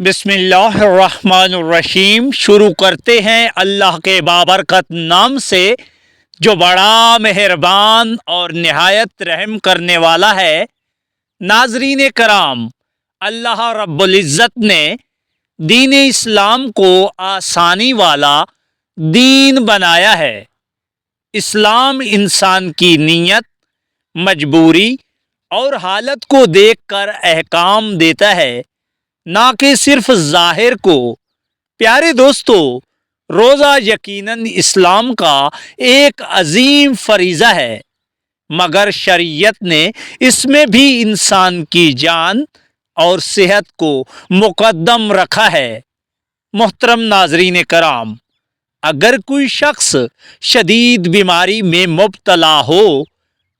بسم اللہ الرحمن الرحیم۔ شروع کرتے ہیں اللہ کے بابرکت نام سے جو بڑا مہربان اور نہایت رحم کرنے والا ہے۔ ناظرین کرام، اللہ رب العزت نے دین اسلام کو آسانی والا دین بنایا ہے۔ اسلام انسان کی نیت، مجبوری اور حالت کو دیکھ کر احکام دیتا ہے، نہ کہ صرف ظاہر کو۔ پیارے دوستو، روزہ یقیناً اسلام کا ایک عظیم فریضہ ہے، مگر شریعت نے اس میں بھی انسان کی جان اور صحت کو مقدم رکھا ہے۔ محترم ناظرین کرام، اگر کوئی شخص شدید بیماری میں مبتلا ہو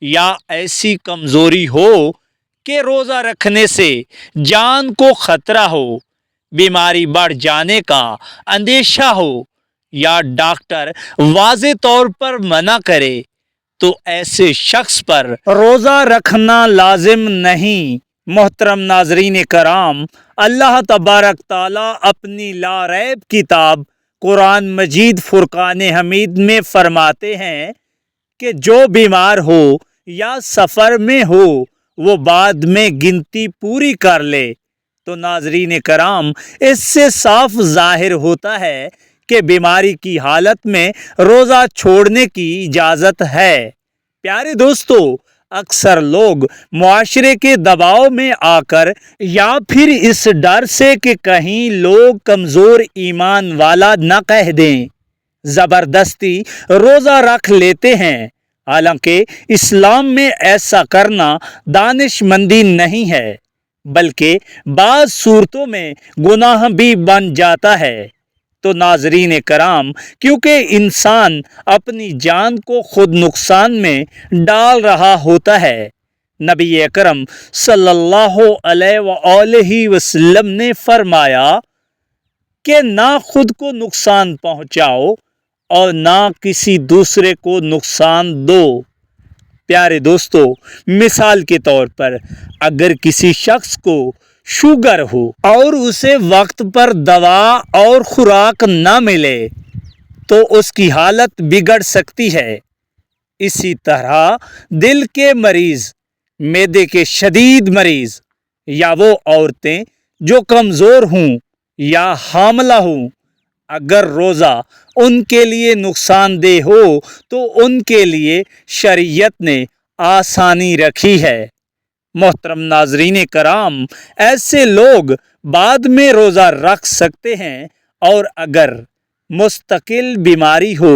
یا ایسی کمزوری ہو کہ روزہ رکھنے سے جان کو خطرہ ہو، بیماری بڑھ جانے کا اندیشہ ہو یا ڈاکٹر واضح طور پر منع کرے، تو ایسے شخص پر روزہ رکھنا لازم نہیں۔ محترم ناظرین کرام، اللہ تبارک تعالیٰ اپنی لا ریب کتاب قرآن مجید فرقان حمید میں فرماتے ہیں کہ جو بیمار ہو یا سفر میں ہو وہ بعد میں گنتی پوری کر لے۔ تو ناظرین کرام، اس سے صاف ظاہر ہوتا ہے کہ بیماری کی حالت میں روزہ چھوڑنے کی اجازت ہے۔ پیارے دوستو، اکثر لوگ معاشرے کے دباؤ میں آ کر یا پھر اس ڈر سے کہ کہیں لوگ کمزور ایمان والا نہ کہہ دیں، زبردستی روزہ رکھ لیتے ہیں، حالانکہ اسلام میں ایسا کرنا دانش مندی نہیں ہے، بلکہ بعض صورتوں میں گناہ بھی بن جاتا ہے۔ تو ناظرین کرام، کیونکہ انسان اپنی جان کو خود نقصان میں ڈال رہا ہوتا ہے، نبی اکرم صلی اللہ علیہ وآلہ وسلم نے فرمایا کہ نہ خود کو نقصان پہنچاؤ اور نہ کسی دوسرے کو نقصان دو۔ پیارے دوستو، مثال کے طور پر اگر کسی شخص کو شوگر ہو اور اسے وقت پر دوا اور خوراک نہ ملے تو اس کی حالت بگڑ سکتی ہے۔ اسی طرح دل کے مریض، معدے کے شدید مریض یا وہ عورتیں جو کمزور ہوں یا حاملہ ہوں، اگر روزہ ان کے لیے نقصان دہ ہو تو ان کے لیے شریعت نے آسانی رکھی ہے۔ محترم ناظرین کرام، ایسے لوگ بعد میں روزہ رکھ سکتے ہیں، اور اگر مستقل بیماری ہو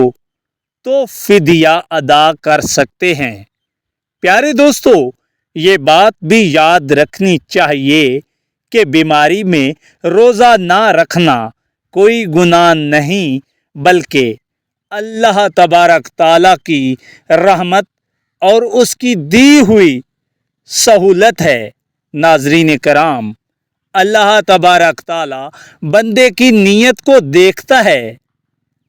تو فدیہ ادا کر سکتے ہیں۔ پیارے دوستو، یہ بات بھی یاد رکھنی چاہیے کہ بیماری میں روزہ نہ رکھنا کوئی گناہ نہیں، بلکہ اللہ تبارک تعالیٰ کی رحمت اور اس کی دی ہوئی سہولت ہے۔ ناظرین کرام، اللہ تبارک تعالیٰ بندے کی نیت کو دیکھتا ہے۔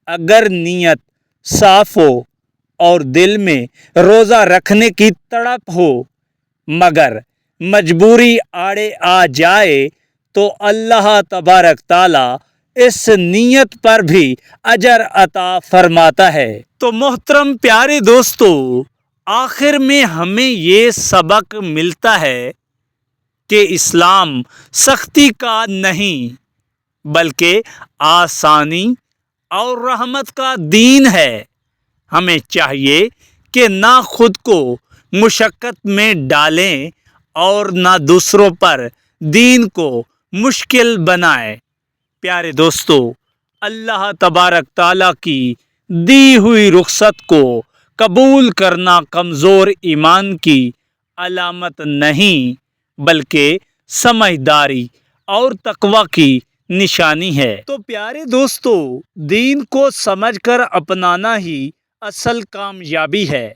اگر نیت صاف ہو اور دل میں روزہ رکھنے کی تڑپ ہو مگر مجبوری آڑے آ جائے تو اللہ تبارک تعالیٰ اس نیت پر بھی اجر عطا فرماتا ہے۔ تو محترم پیارے دوستو، آخر میں ہمیں یہ سبق ملتا ہے کہ اسلام سختی کا نہیں بلکہ آسانی اور رحمت کا دین ہے۔ ہمیں چاہیے کہ نہ خود کو مشقت میں ڈالیں اور نہ دوسروں پر دین کو مشکل بنائیں۔ پیارے دوستو، اللہ تبارک تعالیٰ کی دی ہوئی رخصت کو قبول کرنا کمزور ایمان کی علامت نہیں بلکہ سمجھداری اور تقوی کی نشانی ہے۔ تو پیارے دوستو، دین کو سمجھ کر اپنانا ہی اصل کامیابی ہے۔